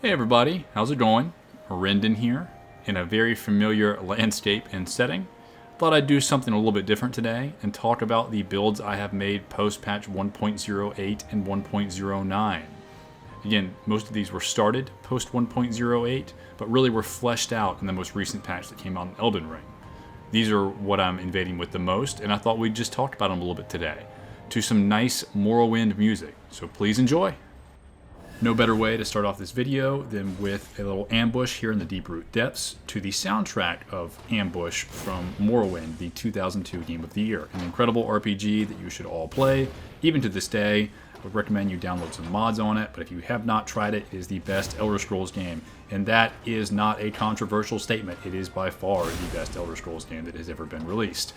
Hey everybody, how's it going? Rendon here, in a very familiar landscape and setting. Thought I'd do something a little bit different today and talk about the builds I have made post-patch 1.08 and 1.09. Again, most of these were started post 1.08, but really were fleshed out in the most recent patch that came out in Elden Ring. These are what I'm invading with the most, and I thought we'd just talk about them a little bit today, to some nice Morrowind music, so please enjoy! No better way to start off this video than with a little ambush here in the Deeproot Depths to the soundtrack of Ambush from Morrowind, the 2002 Game of the Year. An incredible RPG that you should all play, even to this day. I would recommend you download some mods on it, but if you have not tried it, it is the best Elder Scrolls game. And that is not a controversial statement. It is by far the best Elder Scrolls game that has ever been released.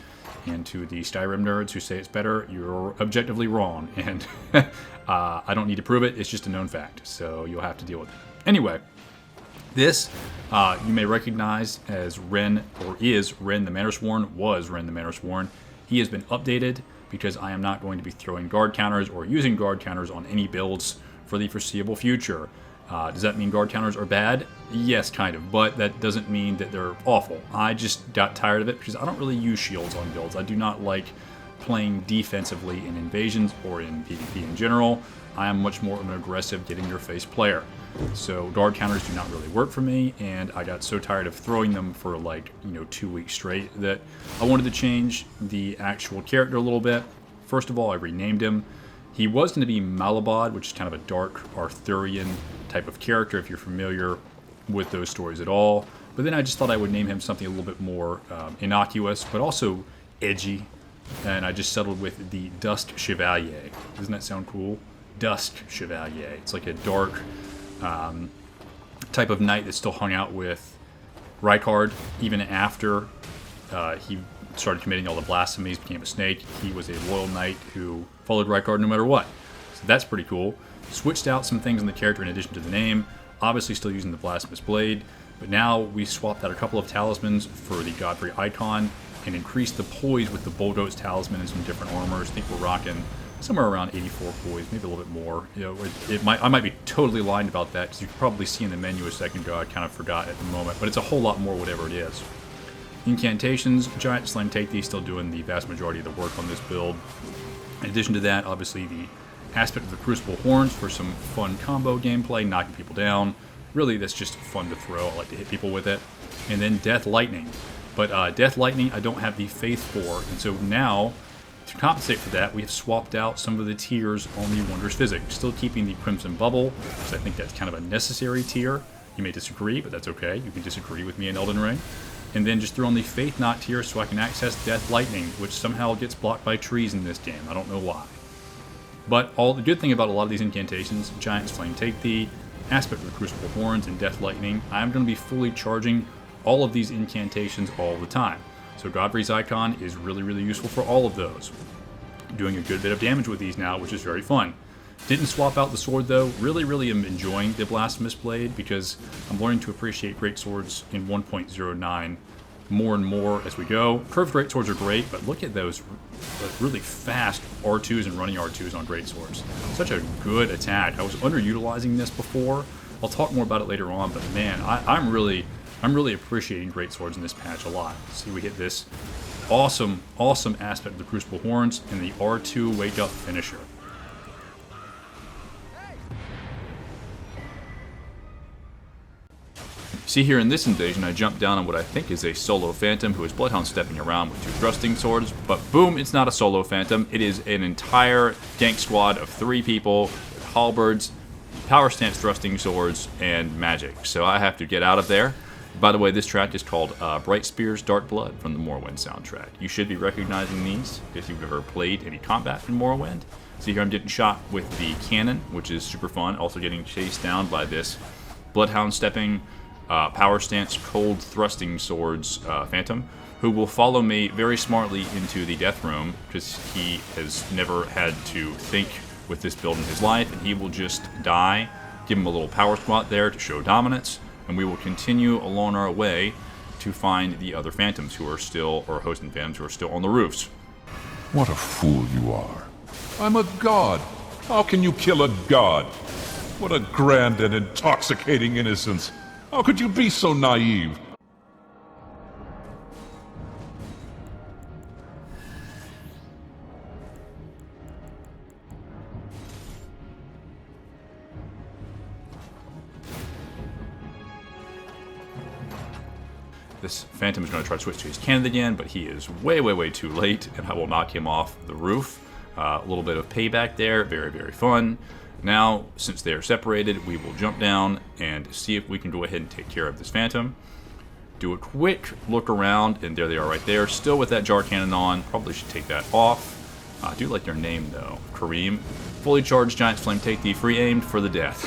And to the Skyrim nerds who say it's better, you're objectively wrong. And I don't need to prove it, it's just a known fact. So you'll have to deal with it. Anyway, this you may recognize as Ren, or is Ren the Manorsworn, was Ren the Manorsworn. He has been updated because I am not going to be throwing guard counters or using guard counters on any builds for the foreseeable future. Does that mean guard counters are bad? Yes, kind of, but that doesn't mean that they're awful. I just got tired of it because I don't really use shields on builds. I do not like playing defensively in invasions or in PvP in general. I am much more of an aggressive, get-in-your-face player. So guard counters do not really work for me, and I got so tired of throwing them for 2 weeks straight that I wanted to change the actual character a little bit. First of all, I renamed him. He was going to be Mallobaude, which is kind of a dark Arthurian type of character, if you're familiar with those stories at all. But then I just thought I would name him something a little bit more innocuous, but also edgy. And I just settled with the Dusk Chevalier. Doesn't that sound cool? Dusk Chevalier. It's like a dark type of knight that still hung out with Rykard even after he started committing all the blasphemies, became a snake. He was a loyal knight who followed Rykard no matter what. So that's pretty cool. Switched out some things in the character in addition to the name. Obviously still using the Blasphemous Blade, but now we swapped out a couple of talismans for the Godfrey icon and increased the poise with the Bullgoat's talisman and some different armors. I think we're rocking somewhere around 84 poise, maybe a little bit more. You know, I might be totally lying about that because you can probably see in the menu a second ago. I kind of forgot at the moment, but it's a whole lot more whatever it is. Incantations, Giant Slam Take Thee still doing the vast majority of the work on this build. In addition to that, obviously the aspect of the Crucible Horns for some fun combo gameplay, knocking people down. Really, that's just fun to throw. I like to hit people with it. And then Death Lightning. But Death Lightning, I don't have the Faith for, and so now, to compensate for that, we have swapped out some of the tiers on the Wondrous Physic. Still keeping the Crimson Bubble, because I think that's kind of a necessary tier. You may disagree, but that's okay. You can disagree with me in Elden Ring. And then just throw on the Faith Knot tier so I can access Death Lightning, which somehow gets blocked by trees in this game. I don't know why. But all the good thing about a lot of these incantations, Giant's Flame Take Thee, Aspect of the Crucible Horns, and Death Lightning, I'm going to be fully charging all of these incantations all the time. So Godfrey's Icon is really, really useful for all of those. Doing a good bit of damage with these now, which is very fun. Didn't swap out the sword though. Really am enjoying the Blasphemous Blade because I'm learning to appreciate great swords in 1.09 more and more as we go. Curved great swords are great, but look at those really fast R2s and running R2s on great swords. Such a good attack. I was underutilizing this before. I'll talk more about it later on, but man, I'm really appreciating great swords in this patch a lot. See, we get this awesome aspect of the Crucible Horns and the R2 Wake Up finisher. See here in this invasion, I jumped down on what I think is a solo phantom who is bloodhound stepping around with two thrusting swords, but boom, it's not a solo phantom. It is an entire gank squad of 3 people with halberds, power stance thrusting swords, and magic. So I have to get out of there. By the way, this track is called Bright Spears, Dark Blood from the Morrowind soundtrack. You should be recognizing these if you've ever played any combat in Morrowind. See here I'm getting shot with the cannon, which is super fun. Also getting chased down by this bloodhound stepping power stance cold thrusting swords phantom, who will follow me very smartly into the death room because he has never had to think with this build in his life, and he will just die. Give him a little power squat there to show dominance, and we will continue along our way to find the other phantoms who are still, or hosting phantoms who are still on the roofs. What a fool you are. I'm a god. How can you kill a god? What a grand and intoxicating innocence. How could you be so naive? This Phantom is going to try to switch to his cannon again, but he is way, way, way too late, and I will knock him off the roof. A little bit of payback there, very, very fun. Now, since they are separated, we will jump down and see if we can go ahead and take care of this Phantom. Do a quick look around, and there they are right there, still with that jar cannon on. Probably should take that off. I do like their name, though. Kareem. Fully charged Giant's Flame Take the free aimed for the death.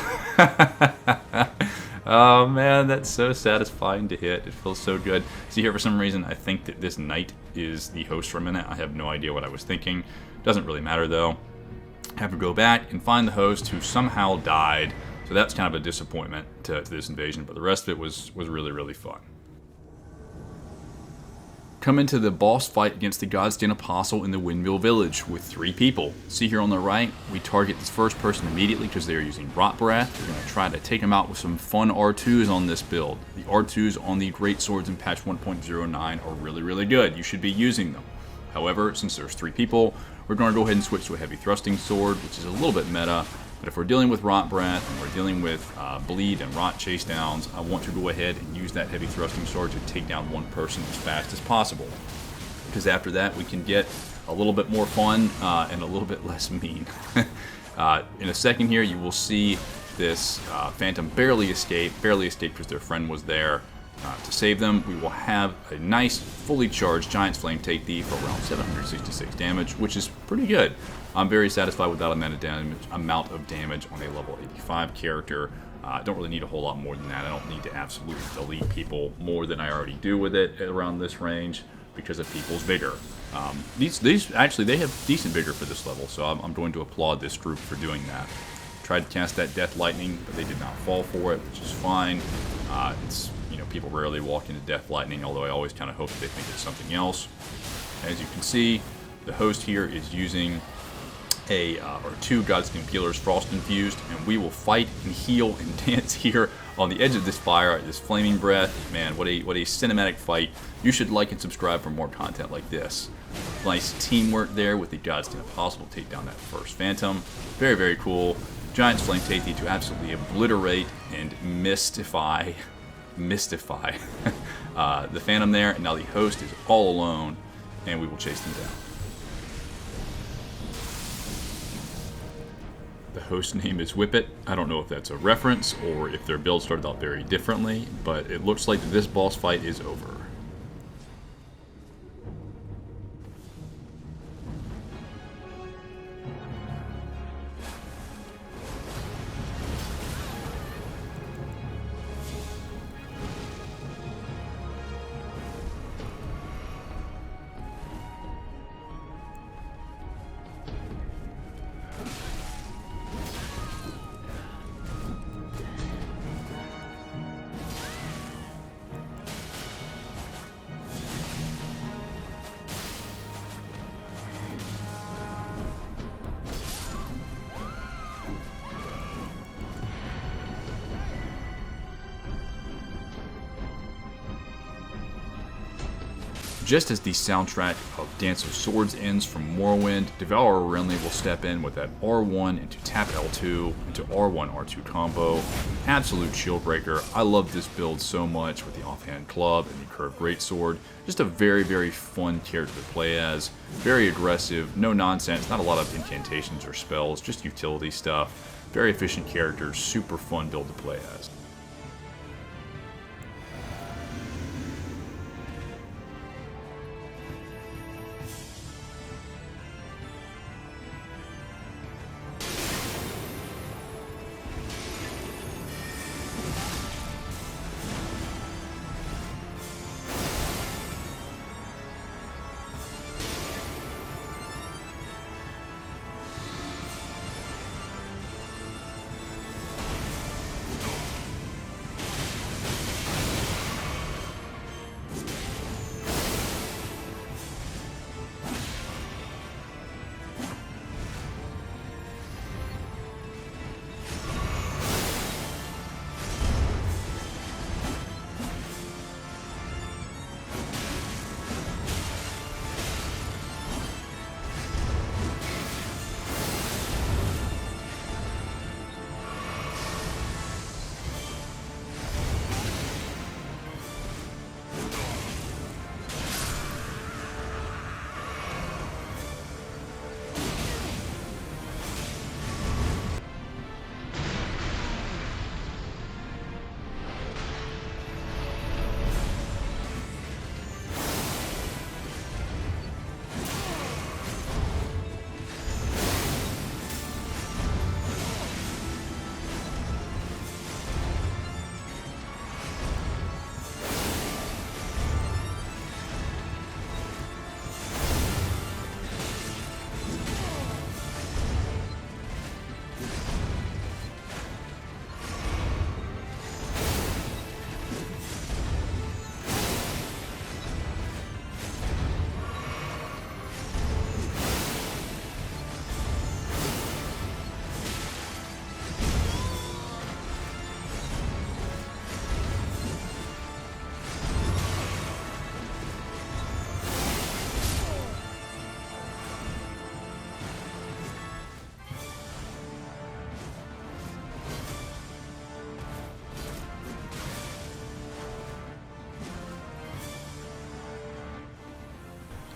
Oh man, that's so satisfying to hit. It feels so good. See here, for some reason, I think that this knight is the host for a minute. I have no idea what I was thinking. Doesn't really matter though. Have to go back and find the host who somehow died. So that's kind of a disappointment to this invasion, but the rest of it was really, really fun. Come into the boss fight against the Godstand Apostle in the Windmill Village with 3 people. See here on the right, we target this first person immediately because they are using Rot Breath. We're going to try to take them out with some fun R2s on this build. The R2s on the Great Swords in patch 1.09 are really, really good. You should be using them. However, since there's 3 people, we're going to go ahead and switch to a Heavy Thrusting Sword, which is a little bit meta. But if we're dealing with Rot Breath and we're dealing with Bleed and Rot Chase Downs, I want to go ahead and use that Heavy Thrusting Sword to take down one person as fast as possible. Because after that, we can get a little bit more fun and a little bit less mean. In a second here, you will see this Phantom barely escape because their friend was there to save them. We will have a nice, fully charged Giant's Flame Take Thee for around 766 damage, which is pretty good. I'm very satisfied with that amount of damage on a level 85 character. I don't really need a whole lot more than that. I don't need to absolutely delete people more than I already do with it around this range because of people's vigor. These actually, they have decent vigor for this level, so I'm going to applaud this group for doing that. Tried to cast that Death Lightning, but they did not fall for it, which is fine. People rarely walk into Death Lightning, although I always kind of hope that they think it's something else. As you can see, the host here is using or 2 Godskin Peelers Frost Infused, and we will fight and heal and dance here on the edge of this fire, this Flaming Breath. Man, what a cinematic fight. You should like and subscribe for more content like this. Nice teamwork there with the Godskin Apostle to take down that first Phantom. Very, very cool. Giant's Flame Take Thee to absolutely obliterate and mystify the Phantom there, and now the host is all alone, and we will chase them down. The host name is Whippet. I don't know if that's a reference or if their build started out very differently, but it looks like this boss fight is over. Just as the soundtrack of Dance of Swords ends from Morrowind, Devourer Renly will step in with that R1 into tap L2 into R1 R2 combo. Absolute shield breaker. I love this build so much with the offhand club and the curved greatsword. Just a very, very fun character to play as. Very aggressive, no nonsense, not a lot of incantations or spells, just utility stuff. Very efficient character, super fun build to play as.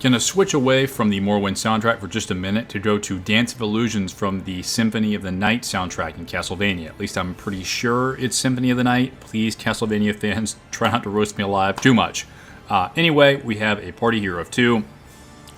Gonna switch away from the Morrowind soundtrack for just a minute to go to Dance of Illusions from the Symphony of the Night soundtrack in Castlevania. At least I'm pretty sure it's Symphony of the Night. Please, Castlevania fans, try not to roast me alive too much. Anyway, we have a party hero of 2.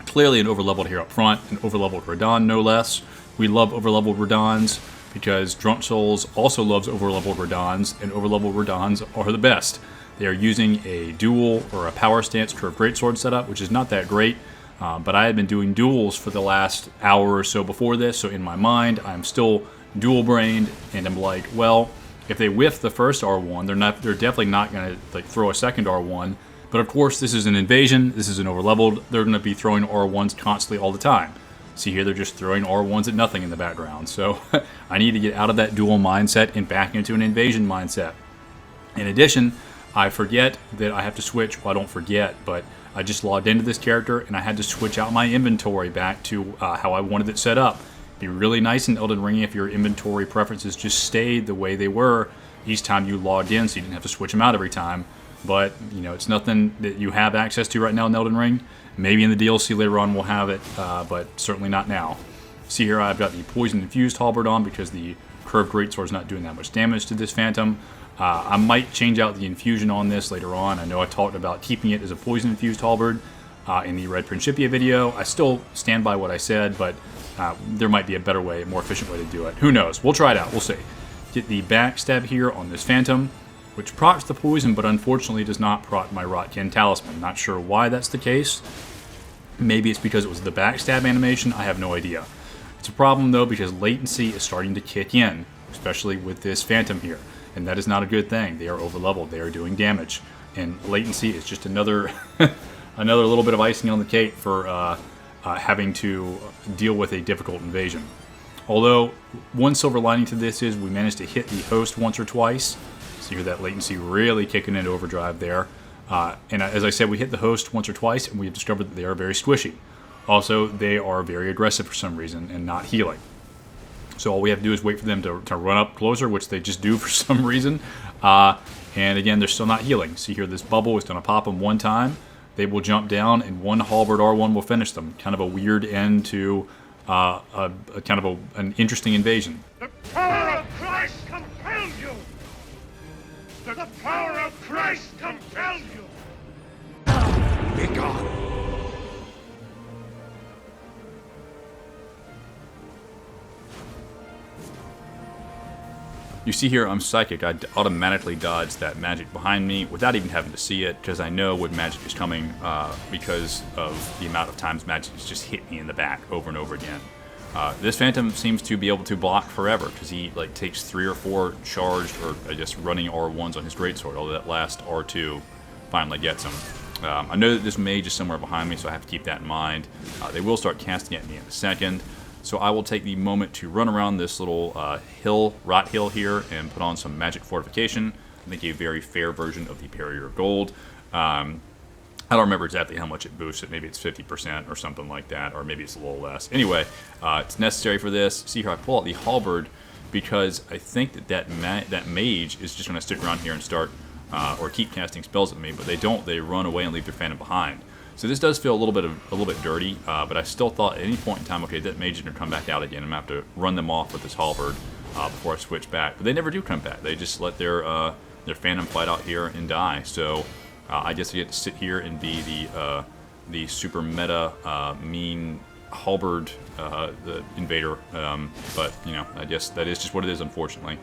Clearly an overleveled here up front, an overleveled Radahn no less. We love overleveled Radahns because Drunk Souls also loves overleveled Radahns, and overleveled Radahns are the best. They are using a dual or a power stance curved greatsword setup, which is not that great, but I had been doing duels for the last hour or so before this, so in my mind, I'm still dual-brained, and I'm like, well, if they whiff the first R1, they're definitely not going to like throw a second R1, but of course, this is an invasion, this is an overleveled, they're going to be throwing R1s constantly all the time. See here, they're just throwing R1s at nothing in the background, so I need to get out of that dual mindset and back into an invasion mindset. In addition, I forget that I have to switch. Well, I don't forget, but I just logged into this character and I had to switch out my inventory back to how I wanted it set up. It'd be really nice in Elden Ring if your inventory preferences just stayed the way they were each time you logged in, so you didn't have to switch them out every time. But, you know, it's nothing that you have access to right now in Elden Ring. Maybe in the DLC later on we'll have it, but certainly not now. See here, I've got the Poison Infused Halberd on because the Curved Greatsword is not doing that much damage to this Phantom. I might change out the infusion on this later on. I know I talked about keeping it as a poison infused halberd in the Red Principia video. I still stand by what I said, but there might be a better way, a more efficient way to do it. Who knows? We'll try it out. We'll see. Get the backstab here on this Phantom, which procs the poison, but unfortunately does not proc my Rotkin talisman. Not sure why that's the case. Maybe it's because it was the backstab animation. I have no idea. It's a problem though because latency is starting to kick in, especially with this Phantom here. And that is not a good thing. They are overleveled. They are doing damage. And latency is just another another little bit of icing on the cake for having to deal with a difficult invasion. Although, one silver lining to this is we managed to hit the host once or twice. So you hear that latency really kicking into overdrive there. And as I said, we hit the host once or twice, and we have discovered that they are very squishy. Also, they are very aggressive for some reason and not healing. So all we have to do is wait for them to run up closer, which they just do for some reason. And again, they're still not healing. See here, this bubble is going to pop them one time. They will jump down, and one Halberd R1 will finish them. Kind of a weird end to an interesting invasion. The power of Christ compels you! The power of Christ compels you! Be gone! You see here, I'm psychic. I automatically dodged that magic behind me without even having to see it, because I know when magic is coming because of the amount of times magic has just hit me in the back over and over again. This Phantom seems to be able to block forever, because he takes 3 or 4 charged, or just running R1s on his greatsword, although that last R2 finally gets him. I know that this mage is somewhere behind me, so I have to keep that in mind. They will start casting at me in a second. So I will take the moment to run around this little rot hill here and put on some magic fortification. I think a very fair version of the Barrier of Gold. I don't remember exactly how much it boosts it. Maybe it's 50% or something like that, or maybe it's a little less. Anyway, it's necessary for this. See here, I pull out the halberd because I think that mage is just going to stick around here and start or keep casting spells at me, but they don't. They run away and leave their Phantom behind. So this does feel a little bit dirty, but I still thought at any point in time, okay, that mage is going to come back out again. I'm going to have to run them off with this halberd before I switch back. But they never do come back. They just let their Phantom fight out here and die. So I guess I get to sit here and be the super meta mean halberd, the Invader. But you know, I guess that is just what it is, unfortunately.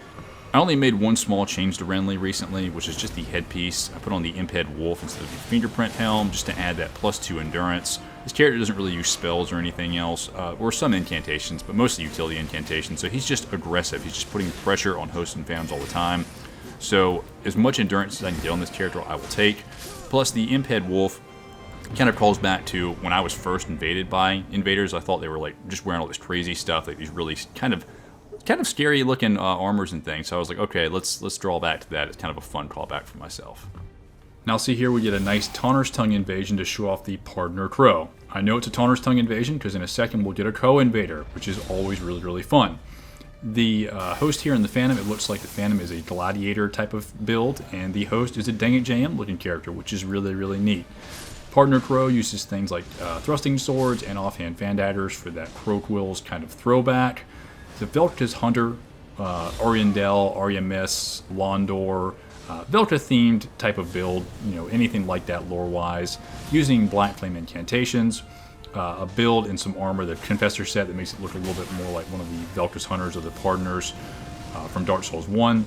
I only made one small change to Renly recently, which is just the headpiece. I put on the Imp Head Wolf instead of the Fingerprint Helm, just to add that +2 endurance. This character doesn't really use spells or anything else, or some incantations, but mostly utility incantations, so he's just aggressive. He's just putting pressure on hosts and phantoms all the time. So as much endurance as I can get on this character, I will take. Plus the Imp Head Wolf kind of calls back to when I was first invaded by invaders. I thought they were just wearing all this crazy stuff, these really kind of scary looking armors and things. So I was like, okay, let's draw back to that. It's kind of a fun callback for myself. Now see here, we get a nice Tawner's Tongue invasion to show off the Pardoner Crow. I know it's a Tawner's Tongue invasion because in a second we'll get a co-invader, which is always really, really fun. The host here in the Phantom, it looks like the Phantom is a gladiator type of build, and the host is a Dang It JM looking character, which is really, really neat. Partner Crow uses things like thrusting swords and offhand fan daggers for that Crow Quills kind of throwback. The Velka's Hunter, Oriendel, Aryamis, Londor, Velka themed type of build, anything like that lore wise, using Black Flame incantations, a build and some armor, the Confessor set that makes it look a little bit more like one of the Velka's Hunters or the Partners from Dark Souls 1,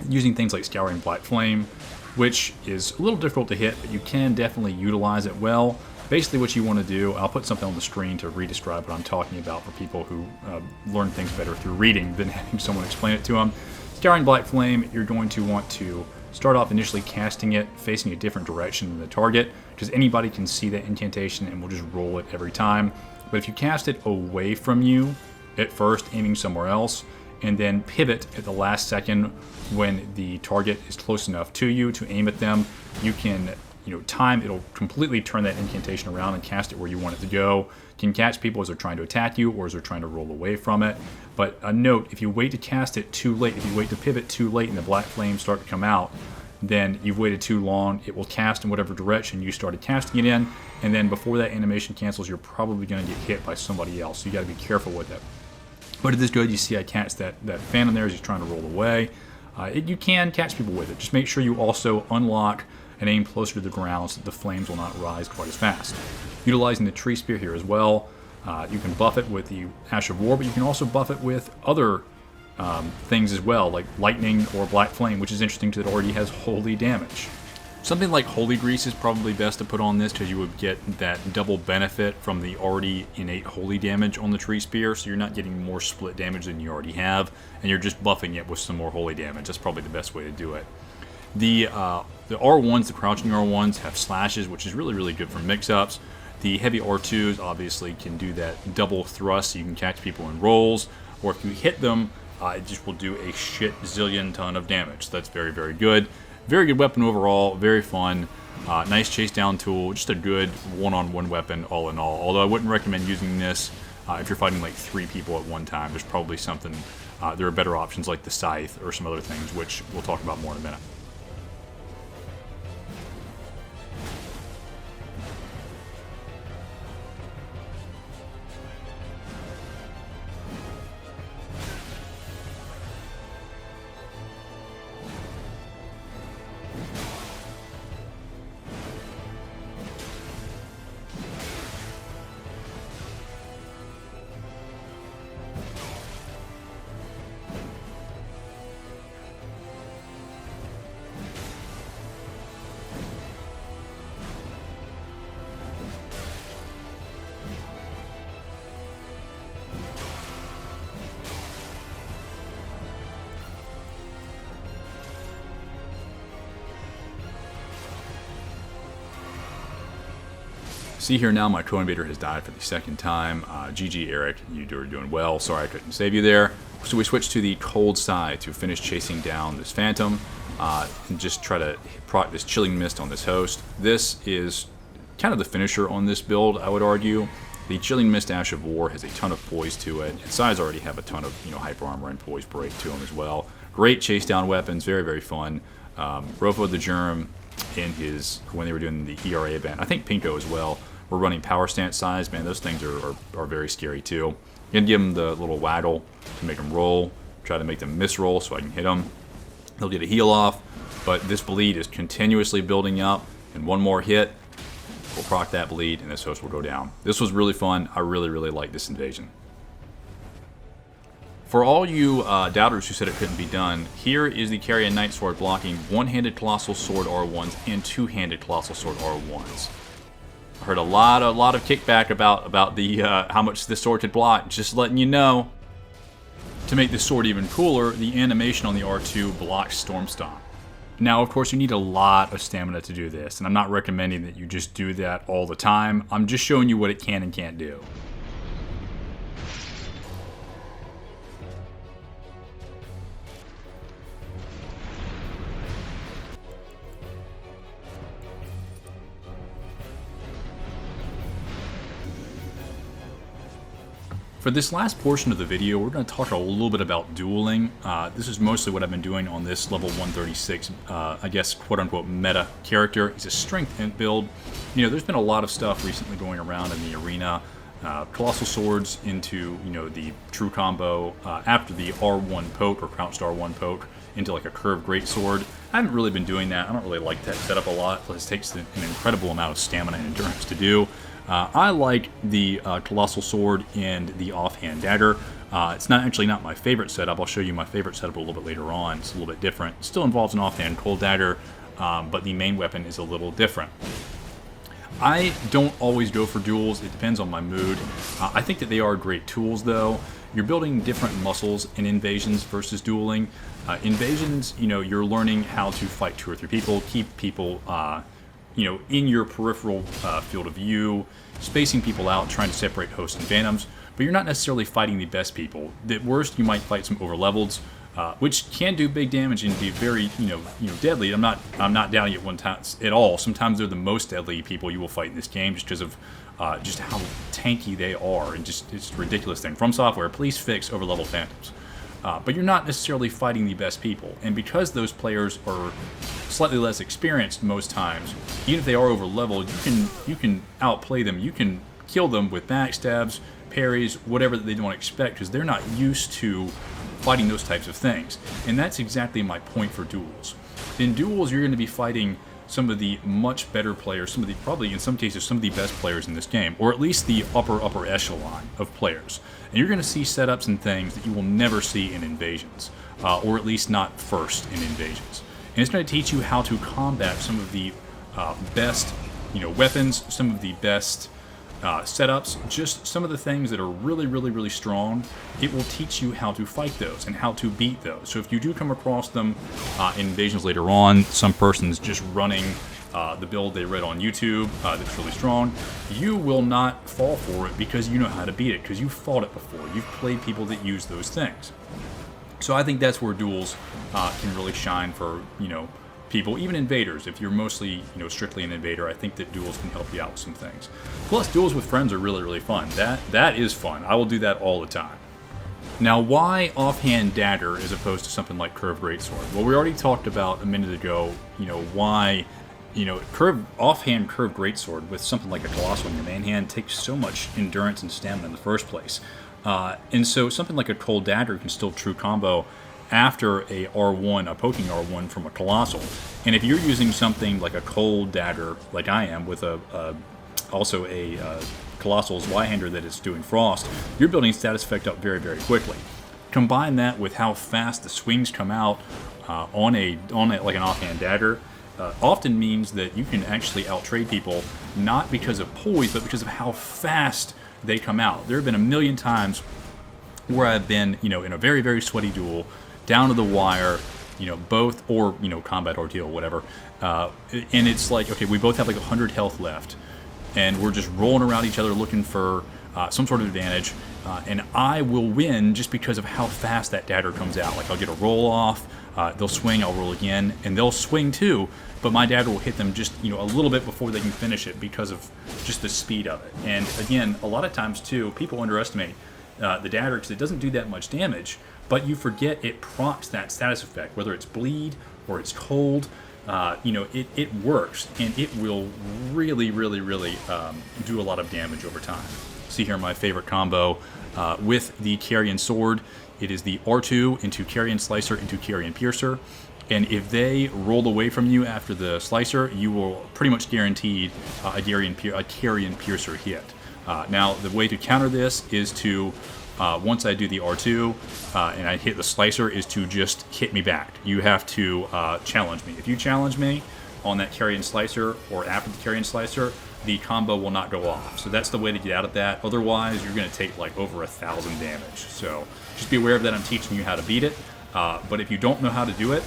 using things like Scouring Black Flame, which is a little difficult to hit, but you can definitely utilize it well. Basically what you want to do, I'll put something on the screen to re-describe what I'm talking about for people who learn things better through reading than having someone explain it to them. Scouring Black Flame, you're going to want to start off initially casting it facing a different direction than the target, because anybody can see that incantation and will just roll it every time. But if you cast it away from you at first, aiming somewhere else, and then pivot at the last second when the target is close enough to you to aim at them, you can it'll completely turn that incantation around and cast it where you want it to go. You can catch people as they're trying to attack you or as they're trying to roll away from it. But a note, if you wait to cast it too late, if you wait to pivot too late and the black flames start to come out, then you've waited too long. It will cast in whatever direction you started casting it in, and then before that animation cancels, you're probably going to get hit by somebody else. So you got to be careful with it. But it is good. You see I cast that phantom there as he's trying to roll away. You can catch people with it. Just make sure you also unlock and aim closer to the ground so that the flames will not rise quite as fast. Utilizing the tree spear here as well, you can buff it with the Ash of War, but you can also buff it with other things as well, like lightning or black flame, which is interesting because it already has holy damage. Something like Holy Grease is probably best to put on this because you would get that double benefit from the already innate holy damage on the tree spear, so you're not getting more split damage than you already have, and you're just buffing it with some more holy damage. That's probably the best way to do it. The R1s, the crouching R1s, have slashes, which is really, really good for mix-ups. The heavy R2s obviously can do that double thrust, so you can catch people in rolls, or if you hit them, it just will do a shit zillion ton of damage. So that's very, very good. Very good weapon overall, very fun. Nice chase down tool, just a good one-on-one weapon all in all. Although I wouldn't recommend using this if you're fighting like 3 people at one time. There's probably something, there are better options like the Scythe or some other things, which we'll talk about more in a minute. See here now, my co-invader has died for the second time. GG, Eric, you are doing well. Sorry I couldn't save you there. So we switch to the cold side to finish chasing down this phantom and just try to proc this chilling mist on this host. This is kind of the finisher on this build, I would argue. The chilling mist Ash of War has a ton of poise to it. Its sides already have a ton of hyper armor and poise break to them as well. Great chase down weapons, very, very fun. Rofo the Germ in when they were doing the ERA event, I think Pinko as well, we're running power stance size. Man, those things are very scary too. You can give them the little waggle to make them roll. Try to make them misroll so I can hit them. They'll get a heal off, but this bleed is continuously building up, and one more hit will proc that bleed, and this host will go down. This was really fun. I really, really like this invasion. For all you doubters who said it couldn't be done, here is the Carrion Knight Sword blocking one-handed Colossal Sword R1s and two-handed Colossal Sword R1s. I heard a lot of kickback about the how much this sword could block. Just letting you know. To make this sword even cooler, the animation on the R2 blocks Storm Stomp. Now, of course, you need a lot of stamina to do this, and I'm not recommending that you just do that all the time. I'm just showing you what it can and can't do. For this last portion of the video, we're going to talk a little bit about dueling. This is mostly what I've been doing on this level 136, I guess, quote-unquote meta character. He's a strength build. You know, there's been a lot of stuff recently going around in the arena. Colossal swords into, you know, the true combo after the R1 poke or crouched R1 poke into like a curved greatsword. I haven't really been doing that. I don't really like that setup a lot. It takes an incredible amount of stamina and endurance to do. I like the Colossal Sword and the Offhand Dagger. It's actually not my favorite setup. I'll show you my favorite setup a little bit later on. It's a little bit different. It still involves an Offhand Cold Dagger, but the main weapon is a little different. I don't always go for duels. It depends on my mood. I think that they are great tools, though. You're building different muscles in invasions versus dueling. Invasions, you know, you're learning how to fight 2 or 3 people, keep people you know, in your peripheral field of view, spacing people out, trying to separate hosts and phantoms, but you're not necessarily fighting the best people. At worst, you might fight some overlevels, which can do big damage and be very, you know, deadly. I'm not doubting it one time at all. Sometimes they're the most deadly people you will fight in this game, just because of just how tanky they are, and just it's a ridiculous thing. From Software, please fix overlevel phantoms. But you're not necessarily fighting the best people, and because those players are slightly less experienced most times, even if they are over leveled, you can outplay them. You can kill them with backstabs, parries, whatever that they don't expect, because they're not used to fighting those types of things. And that's exactly my point for duels. In duels, you're going to be fighting some of the much better players, probably in some cases some of the best players in this game, or at least the upper echelon of players. And you're going to see setups and things that you will never see in invasions, or at least not first in invasions. And it's going to teach you how to combat some of the best, you know, weapons, some of the best setups, just some of the things that are really strong. It will teach you how to fight those and how to beat those. So if you do come across them in invasions later on, some person's just running the build they read on YouTube that's really strong, you will not fall for it because you know how to beat it, because you've fought it before. You've played people that use those things. So I think that's where duels can really shine for, you know, people, even invaders. If you're mostly, you know, strictly an invader, I think that duels can help you out with some things. Plus, duels with friends are really fun. That is fun. I will do that all the time. Now, why Offhand Dagger as opposed to something like Curved Greatsword? Well, we already talked about a minute ago, you know, why, you know, Offhand Curved Greatsword with something like a Colossal in your main hand takes so much endurance and stamina in the first place. And so something like a Cold Dagger can still true combo after a R1, a poking R1 from a Colossal. And if you're using something like a Cold Dagger, like I am, with also a Colossal's Y-hander that is doing Frost, you're building status effect up very quickly. Combine that with how fast the swings come out on like an Offhand Dagger, often means that you can actually outtrade people, not because of poise, but because of how fast they come out. There have been a million times where I've been, you know, in a very sweaty duel, down to the wire, you know, both, or, you know, combat ordeal, whatever, and it's like, okay, we both have like 100 health left, and we're just rolling around each other looking for some sort of advantage, and I will win just because of how fast that dagger comes out. Like, I'll get a roll off, they'll swing, I'll roll again, and they'll swing too, but my dagger will hit them just, you know, a little bit before they can finish it because of just the speed of it. And again, a lot of times too, people underestimate the dagger because it doesn't do that much damage, but you forget it procs that status effect, whether it's bleed or it's cold. You know, it works, and it will really do a lot of damage over time. See here my favorite combo with the Carrion Sword. It is the R2 into Carrion Slicer into Carrion Piercer. And if they roll away from you after the Slicer, you will pretty much guaranteed a Carrion Piercer hit. Now, the way to counter this is to, once I do the R2 and I hit the Slicer, is to just hit me back. You have to challenge me. If you challenge me on that Carrion Slicer or after the Carrion Slicer, the combo will not go off. So that's the way to get out of that. Otherwise, you're going to take like over 1,000 damage. So just be aware of that. I'm teaching you how to beat it. But if you don't know how to do it,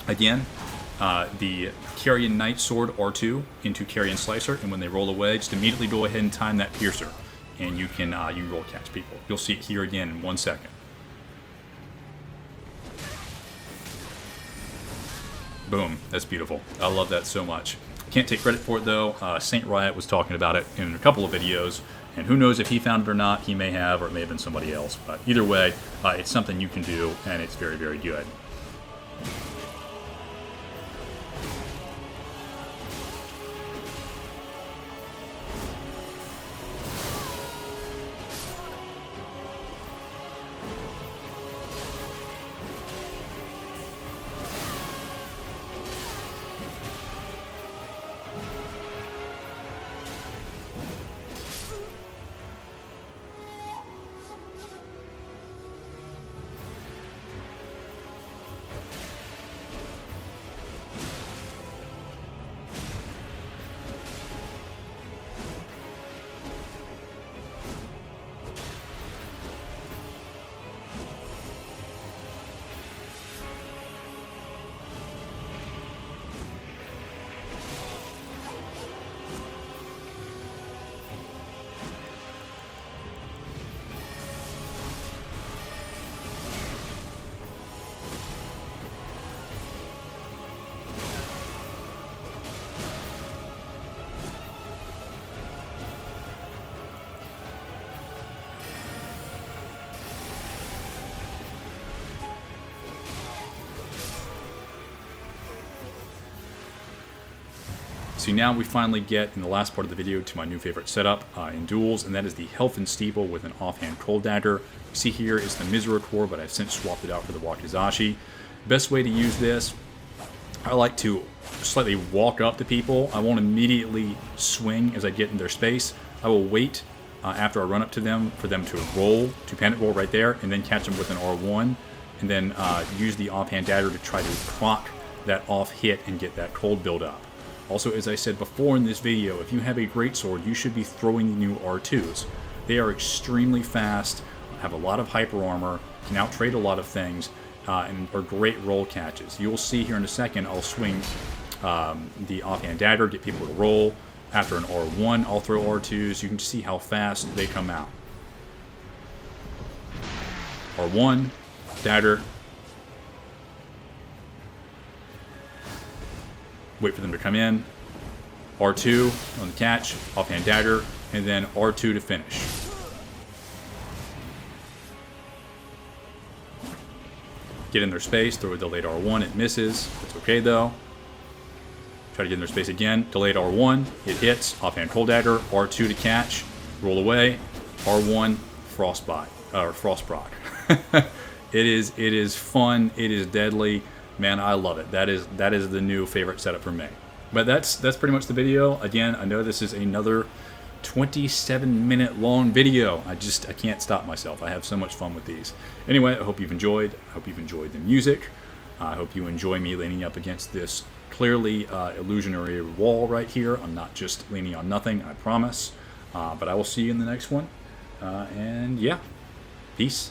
again, the Carrion Knight Sword R2 into Carrion Slicer, and when they roll away, just immediately go ahead and time that Piercer, and you can roll catch people. You'll see it here again in 1 second. Boom, that's beautiful. I love that so much. Can't take credit for it though. Saint Riot was talking about it in a couple of videos, And who knows if he found it or not. He may have, or it may have been somebody else. But either way, it's something you can do, and it's very, very good. So now we finally get, in the last part of the video, to my new favorite setup in duels, and that is the Helfen Steeple with an offhand Cold Dagger. You see here is the Misericord, but I've since swapped it out for the Wakizashi. Best way to use this, I like to slightly walk up to people. I won't immediately swing as I get in their space. I will wait after I run up to them for them to roll, to panic roll right there, and then catch them with an R1, and then use the offhand dagger to try to proc that off hit and get that cold build up. Also, as I said before in this video, if you have a greatsword, you should be throwing the new R2s. They are extremely fast, have a lot of hyper armor, can outtrade a lot of things, and are great roll catches. You'll see here in a second, I'll swing the offhand dagger, get people to roll. After an R1, I'll throw R2s. You can see how fast they come out. R1, dagger. Wait for them to come in. R2 on the catch, offhand dagger, and then R2 to finish. Get in their space, throw a delayed R1, it misses. It's okay though. Try to get in their space again. Delayed R1, it hits, offhand cold dagger, R2 to catch, roll away, R1, frostbite, or frost proc. It is fun, it is deadly. Man, I love it. That is the new favorite setup for me. But that's pretty much the video. Again, I know this is another 27-minute long video. I can't stop myself. I have so much fun with these. Anyway, I hope you've enjoyed. I hope you've enjoyed the music. I hope you enjoy me leaning up against this clearly illusionary wall right here. I'm not just leaning on nothing, I promise. But I will see you in the next one. And yeah, peace.